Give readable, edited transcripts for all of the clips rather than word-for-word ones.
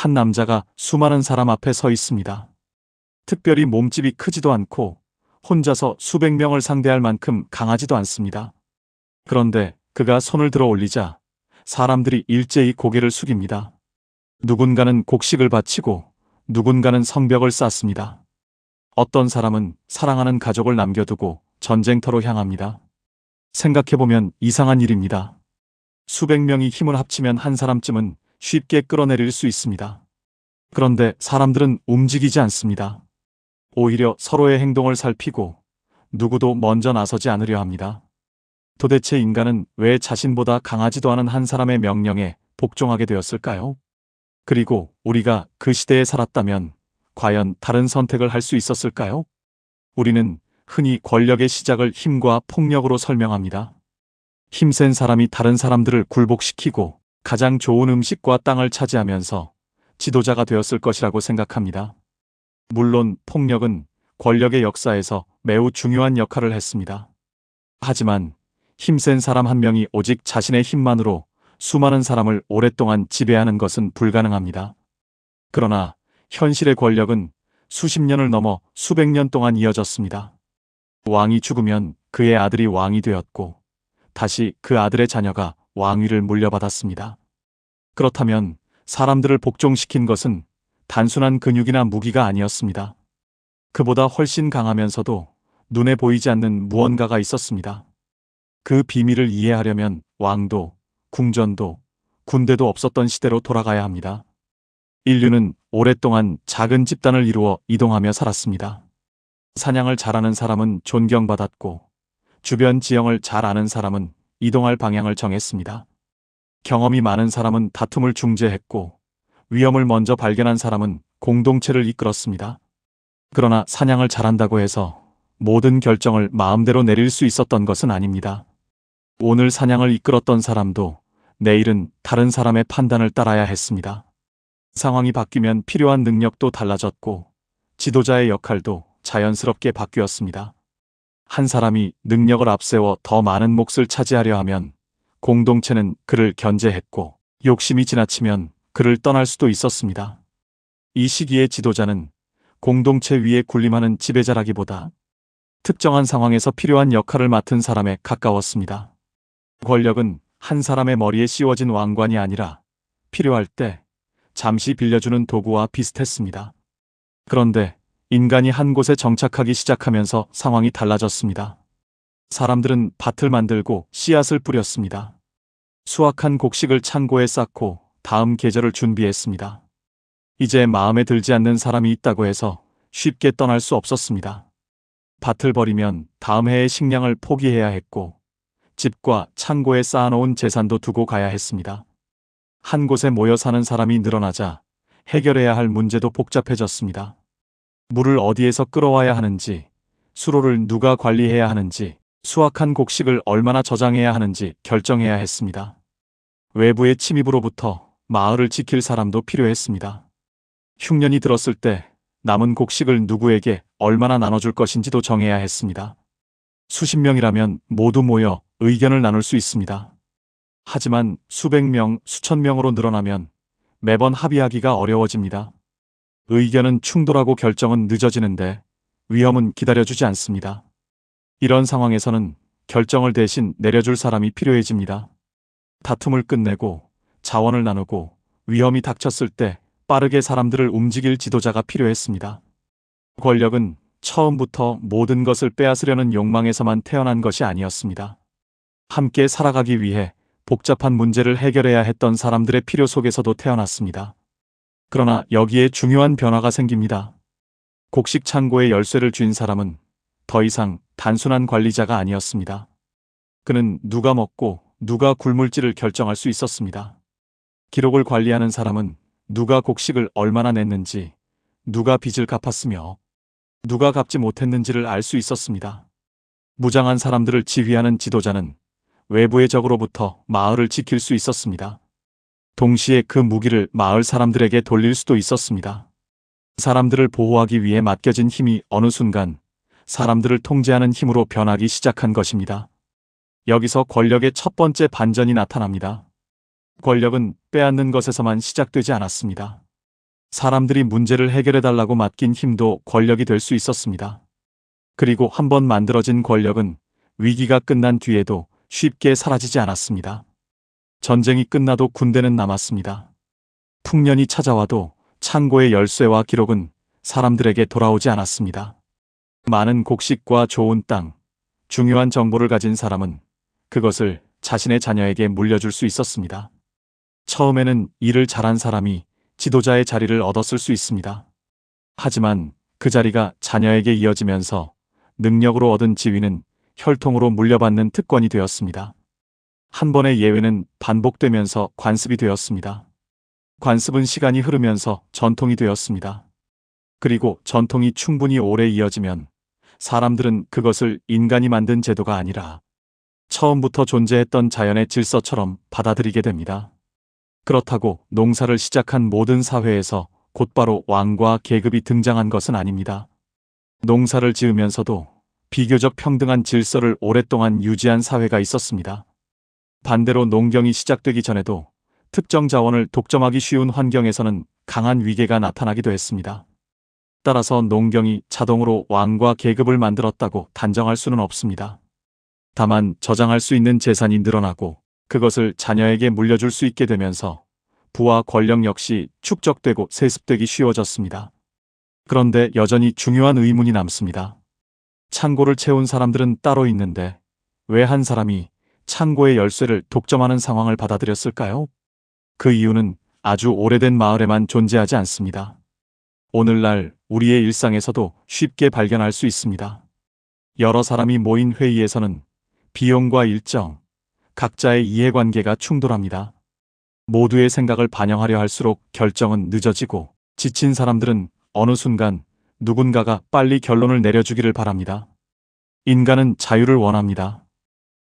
한 남자가 수많은 사람 앞에 서 있습니다. 특별히 몸집이 크지도 않고 혼자서 수백 명을 상대할 만큼 강하지도 않습니다. 그런데 그가 손을 들어 올리자 사람들이 일제히 고개를 숙입니다. 누군가는 곡식을 바치고 누군가는 성벽을 쌓습니다. 어떤 사람은 사랑하는 가족을 남겨두고 전쟁터로 향합니다. 생각해보면 이상한 일입니다. 수백 명이 힘을 합치면 한 사람쯤은 쉽게 끌어내릴 수 있습니다. 그런데 사람들은 움직이지 않습니다. 오히려 서로의 행동을 살피고 누구도 먼저 나서지 않으려 합니다. 도대체 인간은 왜 자신보다 강하지도 않은 한 사람의 명령에 복종하게 되었을까요? 그리고 우리가 그 시대에 살았다면 과연 다른 선택을 할 수 있었을까요? 우리는 흔히 권력의 시작을 힘과 폭력으로 설명합니다. 힘센 사람이 다른 사람들을 굴복시키고 가장 좋은 음식과 땅을 차지하면서 지도자가 되었을 것이라고 생각합니다. 물론 폭력은 권력의 역사에서 매우 중요한 역할을 했습니다. 하지만 힘센 사람 한 명이 오직 자신의 힘만으로 수많은 사람을 오랫동안 지배하는 것은 불가능합니다. 그러나 현실의 권력은 수십 년을 넘어 수백 년 동안 이어졌습니다. 왕이 죽으면 그의 아들이 왕이 되었고 다시 그 아들의 자녀가 왕위를 물려받았습니다. 그렇다면 사람들을 복종시킨 것은 단순한 근육이나 무기가 아니었습니다. 그보다 훨씬 강하면서도 눈에 보이지 않는 무언가가 있었습니다. 그 비밀을 이해하려면 왕도, 궁전도, 군대도 없었던 시대로 돌아가야 합니다. 인류는 오랫동안 작은 집단을 이루어 이동하며 살았습니다. 사냥을 잘하는 사람은 존경받았고 주변 지형을 잘 아는 사람은 이동할 방향을 정했습니다. 경험이 많은 사람은 다툼을 중재했고 위험을 먼저 발견한 사람은 공동체를 이끌었습니다. 그러나 사냥을 잘한다고 해서 모든 결정을 마음대로 내릴 수 있었던 것은 아닙니다. 오늘 사냥을 이끌었던 사람도 내일은 다른 사람의 판단을 따라야 했습니다. 상황이 바뀌면 필요한 능력도 달라졌고 지도자의 역할도 자연스럽게 바뀌었습니다. 한 사람이 능력을 앞세워 더 많은 몫을 차지하려 하면 공동체는 그를 견제했고 욕심이 지나치면 그를 떠날 수도 있었습니다. 이 시기의 지도자는 공동체 위에 군림하는 지배자라기보다 특정한 상황에서 필요한 역할을 맡은 사람에 가까웠습니다. 권력은 한 사람의 머리에 씌워진 왕관이 아니라 필요할 때 잠시 빌려주는 도구와 비슷했습니다. 그런데 인간이 한 곳에 정착하기 시작하면서 상황이 달라졌습니다. 사람들은 밭을 만들고 씨앗을 뿌렸습니다. 수확한 곡식을 창고에 쌓고 다음 계절을 준비했습니다. 이제 마음에 들지 않는 사람이 있다고 해서 쉽게 떠날 수 없었습니다. 밭을 버리면 다음 해의 식량을 포기해야 했고 집과 창고에 쌓아놓은 재산도 두고 가야 했습니다. 한 곳에 모여 사는 사람이 늘어나자 해결해야 할 문제도 복잡해졌습니다. 물을 어디에서 끌어와야 하는지, 수로를 누가 관리해야 하는지, 수확한 곡식을 얼마나 저장해야 하는지 결정해야 했습니다. 외부의 침입으로부터 마을을 지킬 사람도 필요했습니다. 흉년이 들었을 때 남은 곡식을 누구에게 얼마나 나눠줄 것인지도 정해야 했습니다. 수십 명이라면 모두 모여 의견을 나눌 수 있습니다. 하지만 수백 명, 수천 명으로 늘어나면 매번 합의하기가 어려워집니다. 의견은 충돌하고 결정은 늦어지는데 위험은 기다려주지 않습니다. 이런 상황에서는 결정을 대신 내려줄 사람이 필요해집니다. 다툼을 끝내고 자원을 나누고 위험이 닥쳤을 때 빠르게 사람들을 움직일 지도자가 필요했습니다. 권력은 처음부터 모든 것을 빼앗으려는 욕망에서만 태어난 것이 아니었습니다. 함께 살아가기 위해 복잡한 문제를 해결해야 했던 사람들의 필요 속에서도 태어났습니다. 그러나 여기에 중요한 변화가 생깁니다. 곡식 창고의 열쇠를 쥔 사람은 더 이상 단순한 관리자가 아니었습니다. 그는 누가 먹고 누가 굶을지를 결정할 수 있었습니다. 기록을 관리하는 사람은 누가 곡식을 얼마나 냈는지, 누가 빚을 갚았으며 누가 갚지 못했는지를 알 수 있었습니다. 무장한 사람들을 지휘하는 지도자는 외부의 적으로부터 마을을 지킬 수 있었습니다. 동시에 그 무기를 마을 사람들에게 돌릴 수도 있었습니다. 사람들을 보호하기 위해 맡겨진 힘이 어느 순간 사람들을 통제하는 힘으로 변하기 시작한 것입니다. 여기서 권력의 첫 번째 반전이 나타납니다. 권력은 빼앗는 것에서만 시작되지 않았습니다. 사람들이 문제를 해결해달라고 맡긴 힘도 권력이 될 수 있었습니다. 그리고 한번 만들어진 권력은 위기가 끝난 뒤에도 쉽게 사라지지 않았습니다. 전쟁이 끝나도 군대는 남았습니다. 풍년이 찾아와도 창고의 열쇠와 기록은 사람들에게 돌아오지 않았습니다. 많은 곡식과 좋은 땅, 중요한 정보를 가진 사람은 그것을 자신의 자녀에게 물려줄 수 있었습니다. 처음에는 일을 잘한 사람이 지도자의 자리를 얻었을 수 있습니다. 하지만 그 자리가 자녀에게 이어지면서 능력으로 얻은 지위는 혈통으로 물려받는 특권이 되었습니다. 한 번의 예외는 반복되면서 관습이 되었습니다. 관습은 시간이 흐르면서 전통이 되었습니다. 그리고 전통이 충분히 오래 이어지면 사람들은 그것을 인간이 만든 제도가 아니라 처음부터 존재했던 자연의 질서처럼 받아들이게 됩니다. 그렇다고 농사를 시작한 모든 사회에서 곧바로 왕과 계급이 등장한 것은 아닙니다. 농사를 지으면서도 비교적 평등한 질서를 오랫동안 유지한 사회가 있었습니다. 반대로 농경이 시작되기 전에도 특정 자원을 독점하기 쉬운 환경에서는 강한 위계가 나타나기도 했습니다. 따라서 농경이 자동으로 왕과 계급을 만들었다고 단정할 수는 없습니다. 다만 저장할 수 있는 재산이 늘어나고 그것을 자녀에게 물려줄 수 있게 되면서 부와 권력 역시 축적되고 세습되기 쉬워졌습니다. 그런데 여전히 중요한 의문이 남습니다. 창고를 채운 사람들은 따로 있는데 왜 한 사람이 창고의 열쇠를 독점하는 상황을 받아들였을까요? 그 이유는 아주 오래된 마을에만 존재하지 않습니다. 오늘날 우리의 일상에서도 쉽게 발견할 수 있습니다. 여러 사람이 모인 회의에서는 비용과 일정, 각자의 이해관계가 충돌합니다. 모두의 생각을 반영하려 할수록 결정은 늦어지고 지친 사람들은 어느 순간 누군가가 빨리 결론을 내려주기를 바랍니다. 인간은 자유를 원합니다.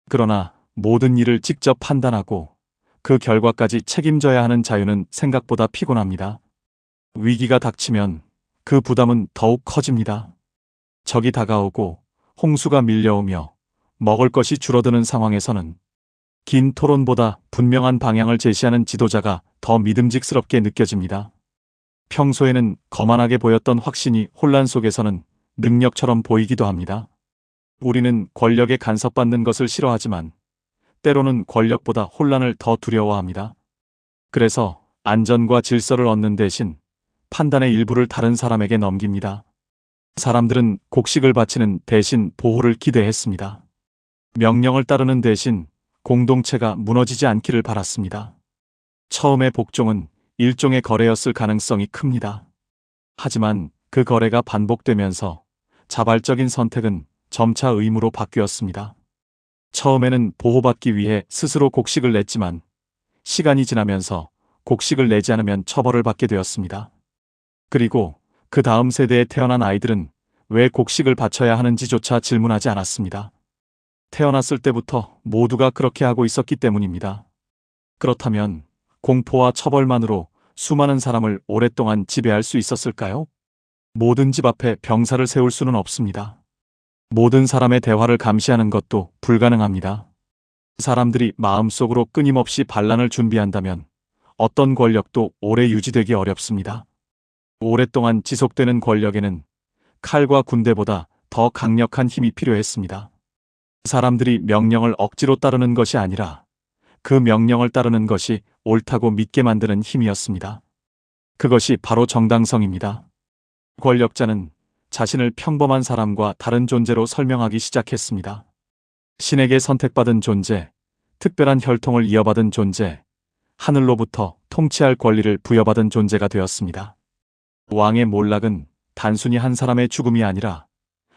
그러나 모든 일을 직접 판단하고 그 결과까지 책임져야 하는 자유는 생각보다 피곤합니다. 위기가 닥치면 그 부담은 더욱 커집니다. 적이 다가오고 홍수가 밀려오며 먹을 것이 줄어드는 상황에서는 긴 토론보다 분명한 방향을 제시하는 지도자가 더 믿음직스럽게 느껴집니다. 평소에는 거만하게 보였던 확신이 혼란 속에서는 능력처럼 보이기도 합니다. 우리는 권력에 간섭받는 것을 싫어하지만 때로는 권력보다 혼란을 더 두려워합니다. 그래서 안전과 질서를 얻는 대신 판단의 일부를 다른 사람에게 넘깁니다. 사람들은 곡식을 바치는 대신 보호를 기대했습니다. 명령을 따르는 대신 공동체가 무너지지 않기를 바랐습니다. 처음의 복종은 일종의 거래였을 가능성이 큽니다. 하지만 그 거래가 반복되면서 자발적인 선택은 점차 의무로 바뀌었습니다. 처음에는 보호받기 위해 스스로 곡식을 냈지만 시간이 지나면서 곡식을 내지 않으면 처벌을 받게 되었습니다. 그리고 그 다음 세대에 태어난 아이들은 왜 곡식을 바쳐야 하는지조차 질문하지 않았습니다. 태어났을 때부터 모두가 그렇게 하고 있었기 때문입니다. 그렇다면 공포와 처벌만으로 수많은 사람을 오랫동안 지배할 수 있었을까요? 모든 집 앞에 병사를 세울 수는 없습니다. 모든 사람의 대화를 감시하는 것도 불가능합니다. 사람들이 마음속으로 끊임없이 반란을 준비한다면 어떤 권력도 오래 유지되기 어렵습니다. 오랫동안 지속되는 권력에는 칼과 군대보다 더 강력한 힘이 필요했습니다. 사람들이 명령을 억지로 따르는 것이 아니라 그 명령을 따르는 것이 옳다고 믿게 만드는 힘이었습니다. 그것이 바로 정당성입니다. 권력자는 자신을 평범한 사람과 다른 존재로 설명하기 시작했습니다. 신에게 선택받은 존재, 특별한 혈통을 이어받은 존재, 하늘로부터 통치할 권리를 부여받은 존재가 되었습니다. 왕의 몰락은 단순히 한 사람의 죽음이 아니라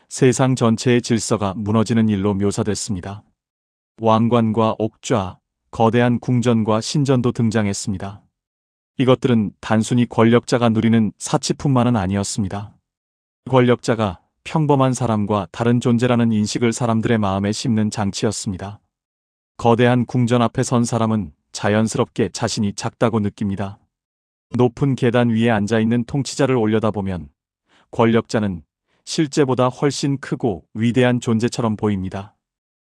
세상 전체의 질서가 무너지는 일로 묘사됐습니다. 왕관과 옥좌, 거대한 궁전과 신전도 등장했습니다. 이것들은 단순히 권력자가 누리는 사치품만은 아니었습니다. 권력자가 평범한 사람과 다른 존재라는 인식을 사람들의 마음에 심는 장치였습니다. 거대한 궁전 앞에 선 사람은 자연스럽게 자신이 작다고 느낍니다. 높은 계단 위에 앉아있는 통치자를 올려다보면 권력자는 실제보다 훨씬 크고 위대한 존재처럼 보입니다.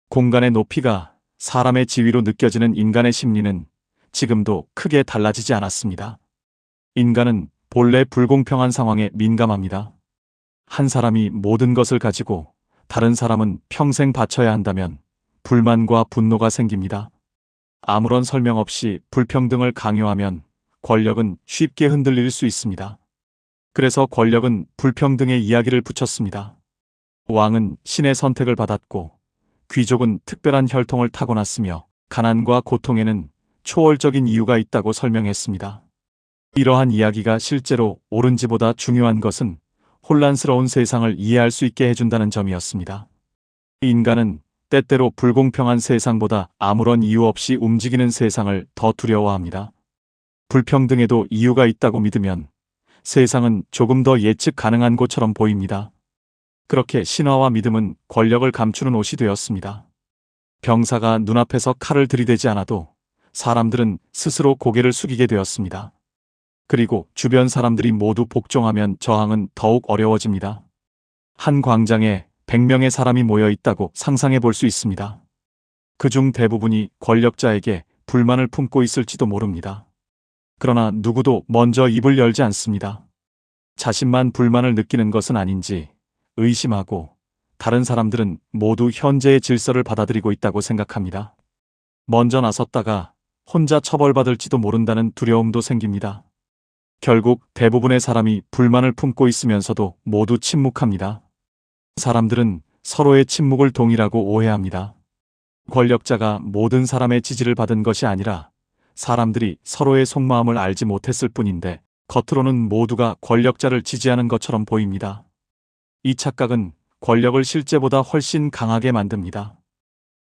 공간의 높이가 사람의 지위로 느껴지는 인간의 심리는 지금도 크게 달라지지 않았습니다. 인간은 본래 불공평한 상황에 민감합니다. 한 사람이 모든 것을 가지고 다른 사람은 평생 바쳐야 한다면 불만과 분노가 생깁니다. 아무런 설명 없이 불평등을 강요하면 권력은 쉽게 흔들릴 수 있습니다. 그래서 권력은 불평등의 이야기를 붙였습니다. 왕은 신의 선택을 받았고 귀족은 특별한 혈통을 타고났으며 가난과 고통에는 초월적인 이유가 있다고 설명했습니다. 이러한 이야기가 실제로 옳은지보다 중요한 것은 혼란스러운 세상을 이해할 수 있게 해준다는 점이었습니다. 인간은 때때로 불공평한 세상보다 아무런 이유 없이 움직이는 세상을 더 두려워합니다. 불평등에도 이유가 있다고 믿으면 세상은 조금 더 예측 가능한 것처럼 보입니다. 그렇게 신화와 믿음은 권력을 감추는 옷이 되었습니다. 병사가 눈앞에서 칼을 들이대지 않아도 사람들은 스스로 고개를 숙이게 되었습니다. 그리고 주변 사람들이 모두 복종하면 저항은 더욱 어려워집니다. 한 광장에 100명의 사람이 모여 있다고 상상해 볼 수 있습니다. 그중 대부분이 권력자에게 불만을 품고 있을지도 모릅니다. 그러나 누구도 먼저 입을 열지 않습니다. 자신만 불만을 느끼는 것은 아닌지 의심하고 다른 사람들은 모두 현재의 질서를 받아들이고 있다고 생각합니다. 먼저 나섰다가 혼자 처벌받을지도 모른다는 두려움도 생깁니다. 결국 대부분의 사람이 불만을 품고 있으면서도 모두 침묵합니다. 사람들은 서로의 침묵을 동의라고 오해합니다. 권력자가 모든 사람의 지지를 받은 것이 아니라 사람들이 서로의 속마음을 알지 못했을 뿐인데 겉으로는 모두가 권력자를 지지하는 것처럼 보입니다. 이 착각은 권력을 실제보다 훨씬 강하게 만듭니다.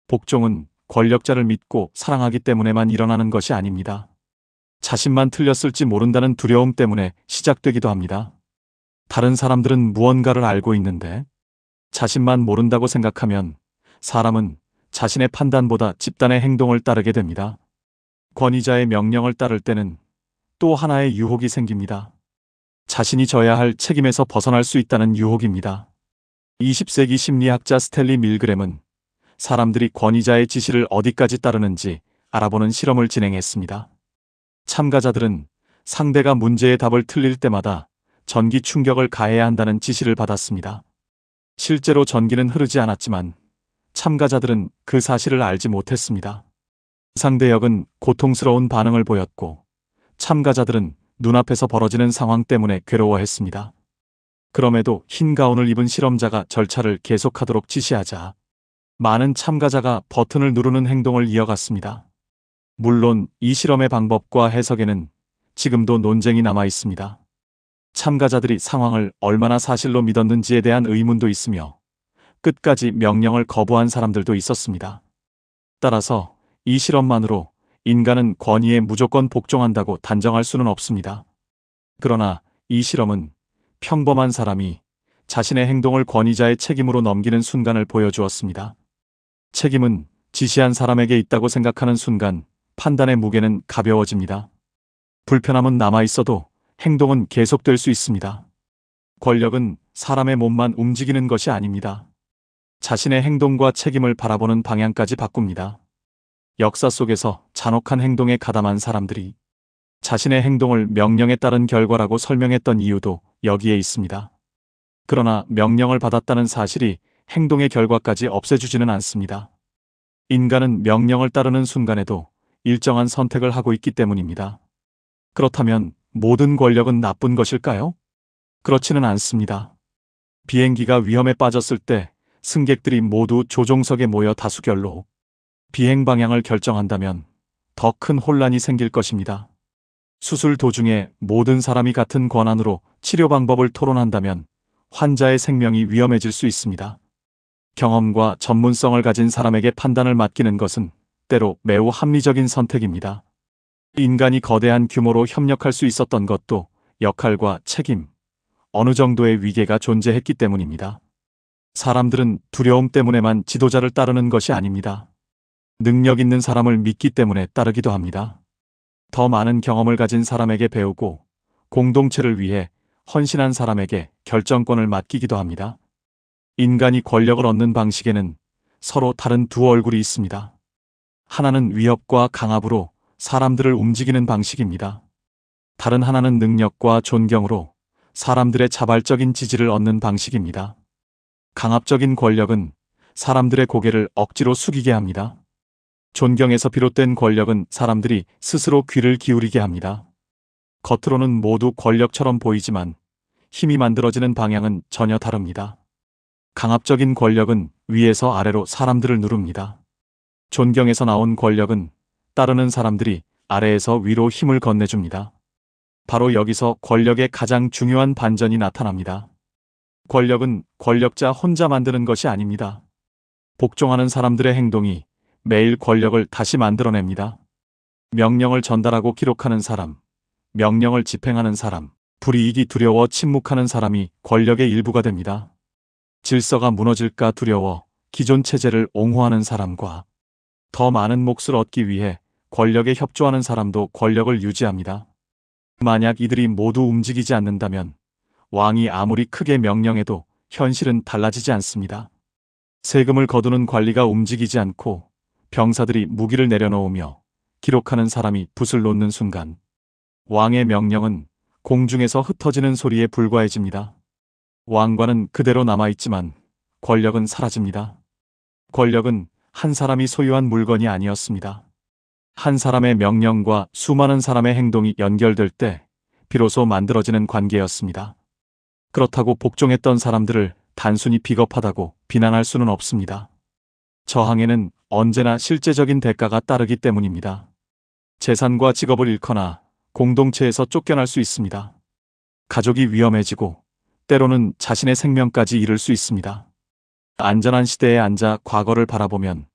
복종은 권력자를 믿고 사랑하기 때문에만 일어나는 것이 아닙니다. 자신만 틀렸을지 모른다는 두려움 때문에 시작되기도 합니다. 다른 사람들은 무언가를 알고 있는데 자신만 모른다고 생각하면 사람은 자신의 판단보다 집단의 행동을 따르게 됩니다. 권위자의 명령을 따를 때는 또 하나의 유혹이 생깁니다. 자신이 져야 할 책임에서 벗어날 수 있다는 유혹입니다. 20세기 심리학자 스탠리 밀그램은 사람들이 권위자의 지시를 어디까지 따르는지 알아보는 실험을 진행했습니다. 참가자들은 상대가 문제의 답을 틀릴 때마다 전기 충격을 가해야 한다는 지시를 받았습니다. 실제로 전기는 흐르지 않았지만 참가자들은 그 사실을 알지 못했습니다. 상대역은 고통스러운 반응을 보였고 참가자들은 눈앞에서 벌어지는 상황 때문에 괴로워했습니다. 그럼에도 흰 가운을 입은 실험자가 절차를 계속하도록 지시하자 많은 참가자가 버튼을 누르는 행동을 이어갔습니다. 물론 이 실험의 방법과 해석에는 지금도 논쟁이 남아 있습니다. 참가자들이 상황을 얼마나 사실로 믿었는지에 대한 의문도 있으며 끝까지 명령을 거부한 사람들도 있었습니다. 따라서 이 실험만으로 인간은 권위에 무조건 복종한다고 단정할 수는 없습니다. 그러나 이 실험은 평범한 사람이 자신의 행동을 권위자의 책임으로 넘기는 순간을 보여주었습니다. 책임은 지시한 사람에게 있다고 생각하는 순간 판단의 무게는 가벼워집니다. 불편함은 남아있어도 행동은 계속될 수 있습니다. 권력은 사람의 몸만 움직이는 것이 아닙니다. 자신의 행동과 책임을 바라보는 방향까지 바꿉니다. 역사 속에서 잔혹한 행동에 가담한 사람들이 자신의 행동을 명령에 따른 결과라고 설명했던 이유도 여기에 있습니다. 그러나 명령을 받았다는 사실이 행동의 결과까지 없애주지는 않습니다. 인간은 명령을 따르는 순간에도 일정한 선택을 하고 있기 때문입니다. 그렇다면 모든 권력은 나쁜 것일까요? 그렇지는 않습니다. 비행기가 위험에 빠졌을 때 승객들이 모두 조종석에 모여 다수결로 비행 방향을 결정한다면 더 큰 혼란이 생길 것입니다. 수술 도중에 모든 사람이 같은 권한으로 치료 방법을 토론한다면 환자의 생명이 위험해질 수 있습니다. 경험과 전문성을 가진 사람에게 판단을 맡기는 것은 때로 매우 합리적인 선택입니다. 인간이 거대한 규모로 협력할 수 있었던 것도 역할과 책임, 어느 정도의 위계가 존재했기 때문입니다. 사람들은 두려움 때문에만 지도자를 따르는 것이 아닙니다. 능력 있는 사람을 믿기 때문에 따르기도 합니다. 더 많은 경험을 가진 사람에게 배우고 공동체를 위해 헌신한 사람에게 결정권을 맡기기도 합니다. 인간이 권력을 얻는 방식에는 서로 다른 두 얼굴이 있습니다. 하나는 위협과 강압으로 사람들을 움직이는 방식입니다. 다른 하나는 능력과 존경으로 사람들의 자발적인 지지를 얻는 방식입니다. 강압적인 권력은 사람들의 고개를 억지로 숙이게 합니다. 존경에서 비롯된 권력은 사람들이 스스로 귀를 기울이게 합니다. 겉으로는 모두 권력처럼 보이지만 힘이 만들어지는 방향은 전혀 다릅니다. 강압적인 권력은 위에서 아래로 사람들을 누릅니다. 존경에서 나온 권력은 따르는 사람들이 아래에서 위로 힘을 건네줍니다. 바로 여기서 권력의 가장 중요한 반전이 나타납니다. 권력은 권력자 혼자 만드는 것이 아닙니다. 복종하는 사람들의 행동이 매일 권력을 다시 만들어냅니다. 명령을 전달하고 기록하는 사람, 명령을 집행하는 사람, 불이익이 두려워 침묵하는 사람이 권력의 일부가 됩니다. 질서가 무너질까 두려워 기존 체제를 옹호하는 사람과 더 많은 몫을 얻기 위해 권력에 협조하는 사람도 권력을 유지합니다. 만약 이들이 모두 움직이지 않는다면 왕이 아무리 크게 명령해도 현실은 달라지지 않습니다. 세금을 거두는 관리가 움직이지 않고 병사들이 무기를 내려놓으며 기록하는 사람이 붓을 놓는 순간 왕의 명령은 공중에서 흩어지는 소리에 불과해집니다. 왕관은 그대로 남아있지만 권력은 사라집니다. 권력은 한 사람이 소유한 물건이 아니었습니다. 한 사람의 명령과 수많은 사람의 행동이 연결될 때 비로소 만들어지는 관계였습니다. 그렇다고 복종했던 사람들을 단순히 비겁하다고 비난할 수는 없습니다. 저항에는 언제나 실제적인 대가가 따르기 때문입니다. 재산과 직업을 잃거나 공동체에서 쫓겨날 수 있습니다. 가족이 위험해지고 때로는 자신의 생명까지 잃을 수 있습니다. 안전한 시대에 앉아 과거를 바라보면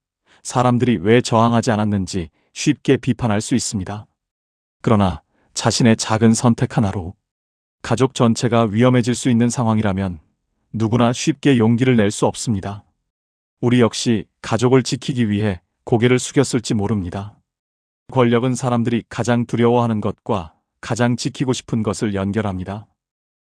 사람들이 왜 저항하지 않았는지 쉽게 비판할 수 있습니다. 그러나 자신의 작은 선택 하나로 가족 전체가 위험해질 수 있는 상황이라면 누구나 쉽게 용기를 낼 수 없습니다. 우리 역시 가족을 지키기 위해 고개를 숙였을지 모릅니다. 권력은 사람들이 가장 두려워하는 것과 가장 지키고 싶은 것을 연결합니다.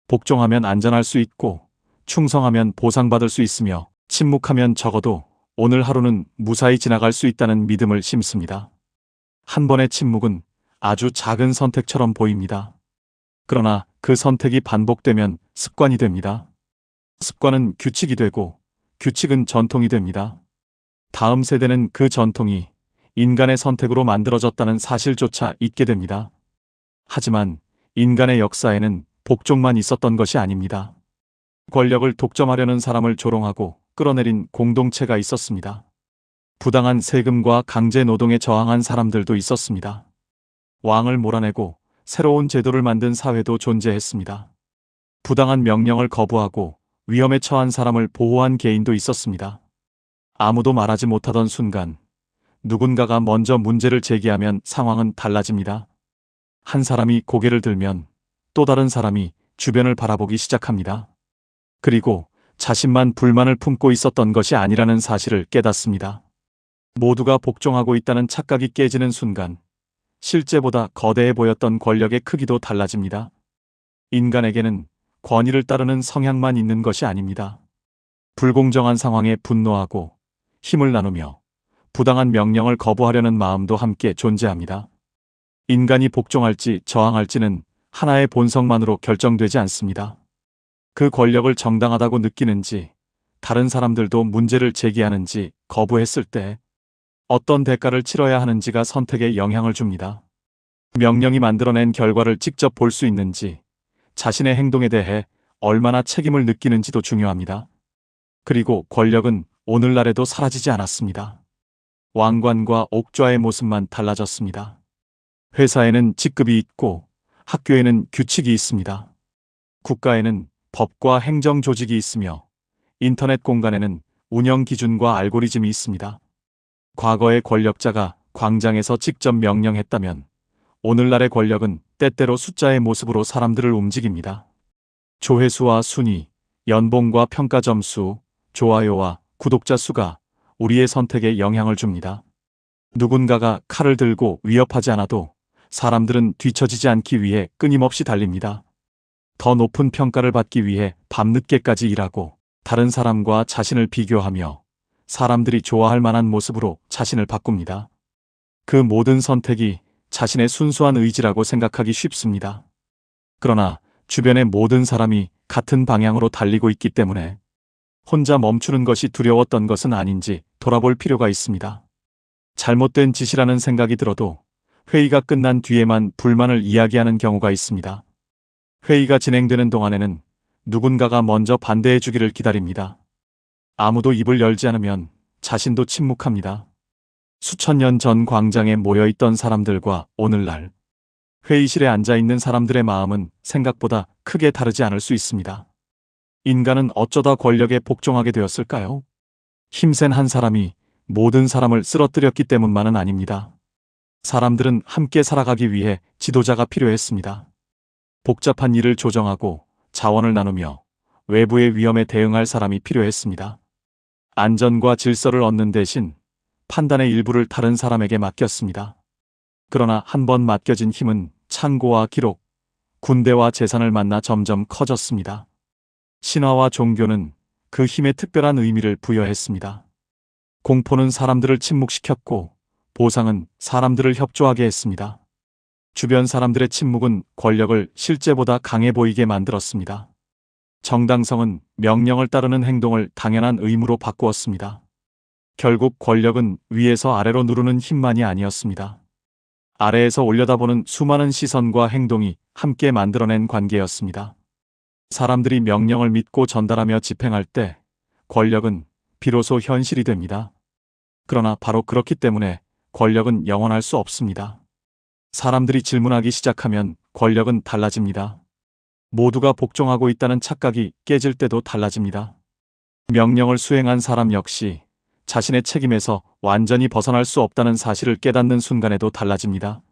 복종하면 안전할 수 있고 충성하면 보상받을 수 있으며 침묵하면 적어도 오늘 하루는 무사히 지나갈 수 있다는 믿음을 심습니다. 한 번의 침묵은 아주 작은 선택처럼 보입니다. 그러나 그 선택이 반복되면 습관이 됩니다. 습관은 규칙이 되고 규칙은 전통이 됩니다. 다음 세대는 그 전통이 인간의 선택으로 만들어졌다는 사실조차 잊게 됩니다. 하지만 인간의 역사에는 복종만 있었던 것이 아닙니다. 권력을 독점하려는 사람을 조롱하고 끌어내린 공동체가 있었습니다. 부당한 세금과 강제 노동에 저항한 사람들도 있었습니다. 왕을 몰아내고 새로운 제도를 만든 사회도 존재했습니다. 부당한 명령을 거부하고 위험에 처한 사람을 보호한 개인도 있었습니다. 아무도 말하지 못하던 순간 누군가가 먼저 문제를 제기하면 상황은 달라집니다. 한 사람이 고개를 들면 또 다른 사람이 주변을 바라보기 시작합니다. 그리고 자신만 불만을 품고 있었던 것이 아니라는 사실을 깨닫습니다. 모두가 복종하고 있다는 착각이 깨지는 순간 실제보다 거대해 보였던 권력의 크기도 달라집니다. 인간에게는 권위를 따르는 성향만 있는 것이 아닙니다. 불공정한 상황에 분노하고 힘을 나누며 부당한 명령을 거부하려는 마음도 함께 존재합니다. 인간이 복종할지 저항할지는 하나의 본성만으로 결정되지 않습니다. 그 권력을 정당하다고 느끼는지 다른 사람들도 문제를 제기하는지 거부했을 때 어떤 대가를 치러야 하는지가 선택에 영향을 줍니다. 명령이 만들어낸 결과를 직접 볼 수 있는지 자신의 행동에 대해 얼마나 책임을 느끼는지도 중요합니다. 그리고 권력은 오늘날에도 사라지지 않았습니다. 왕관과 옥좌의 모습만 달라졌습니다. 회사에는 직급이 있고 학교에는 규칙이 있습니다. 국가에는 법과 행정 조직이 있으며 인터넷 공간에는 운영 기준과 알고리즘이 있습니다. 과거의 권력자가 광장에서 직접 명령했다면 오늘날의 권력은 때때로 숫자의 모습으로 사람들을 움직입니다. 조회수와 순위, 연봉과 평가 점수, 좋아요와 구독자 수가 우리의 선택에 영향을 줍니다. 누군가가 칼을 들고 위협하지 않아도 사람들은 뒤처지지 않기 위해 끊임없이 달립니다. 더 높은 평가를 받기 위해 밤늦게까지 일하고 다른 사람과 자신을 비교하며 사람들이 좋아할 만한 모습으로 자신을 바꿉니다. 그 모든 선택이 자신의 순수한 의지라고 생각하기 쉽습니다. 그러나 주변의 모든 사람이 같은 방향으로 달리고 있기 때문에 혼자 멈추는 것이 두려웠던 것은 아닌지 돌아볼 필요가 있습니다. 잘못된 짓이라는 생각이 들어도 회의가 끝난 뒤에만 불만을 이야기하는 경우가 있습니다. 회의가 진행되는 동안에는 누군가가 먼저 반대해 주기를 기다립니다. 아무도 입을 열지 않으면 자신도 침묵합니다. 수천 년 전 광장에 모여있던 사람들과 오늘날 회의실에 앉아있는 사람들의 마음은 생각보다 크게 다르지 않을 수 있습니다. 인간은 어쩌다 권력에 복종하게 되었을까요? 힘센 한 사람이 모든 사람을 쓰러뜨렸기 때문만은 아닙니다. 사람들은 함께 살아가기 위해 지도자가 필요했습니다. 복잡한 일을 조정하고 자원을 나누며 외부의 위험에 대응할 사람이 필요했습니다. 안전과 질서를 얻는 대신 판단의 일부를 다른 사람에게 맡겼습니다. 그러나 한 번 맡겨진 힘은 창고와 기록, 군대와 재산을 만나 점점 커졌습니다. 신화와 종교는 그 힘에 특별한 의미를 부여했습니다. 공포는 사람들을 침묵시켰고 보상은 사람들을 협조하게 했습니다. 주변 사람들의 침묵은 권력을 실제보다 강해 보이게 만들었습니다. 정당성은 명령을 따르는 행동을 당연한 의무로 바꾸었습니다. 결국 권력은 위에서 아래로 누르는 힘만이 아니었습니다. 아래에서 올려다보는 수많은 시선과 행동이 함께 만들어낸 관계였습니다. 사람들이 명령을 믿고 전달하며 집행할 때 권력은 비로소 현실이 됩니다. 그러나 바로 그렇기 때문에 권력은 영원할 수 없습니다. 사람들이 질문하기 시작하면 권력은 달라집니다. 모두가 복종하고 있다는 착각이 깨질 때도 달라집니다. 명령을 수행한 사람 역시 자신의 책임에서 완전히 벗어날 수 없다는 사실을 깨닫는 순간에도 달라집니다.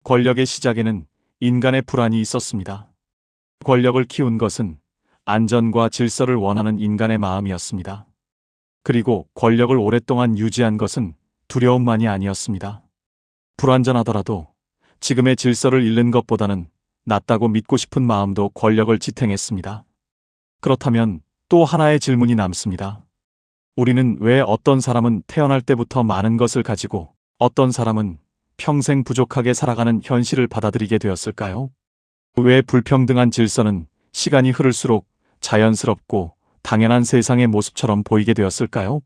권력의 시작에는 인간의 불안이 있었습니다. 권력을 키운 것은 안전과 질서를 원하는 인간의 마음이었습니다. 그리고 권력을 오랫동안 유지한 것은 두려움만이 아니었습니다. 불완전하더라도 지금의 질서를 잃는 것보다는 낫다고 믿고 싶은 마음도 권력을 지탱했습니다. 그렇다면 또 하나의 질문이 남습니다. 우리는 왜 어떤 사람은 태어날 때부터 많은 것을 가지고 어떤 사람은 평생 부족하게 살아가는 현실을 받아들이게 되었을까요? 왜 불평등한 질서는 시간이 흐를수록 자연스럽고 당연한 세상의 모습처럼 보이게 되었을까요?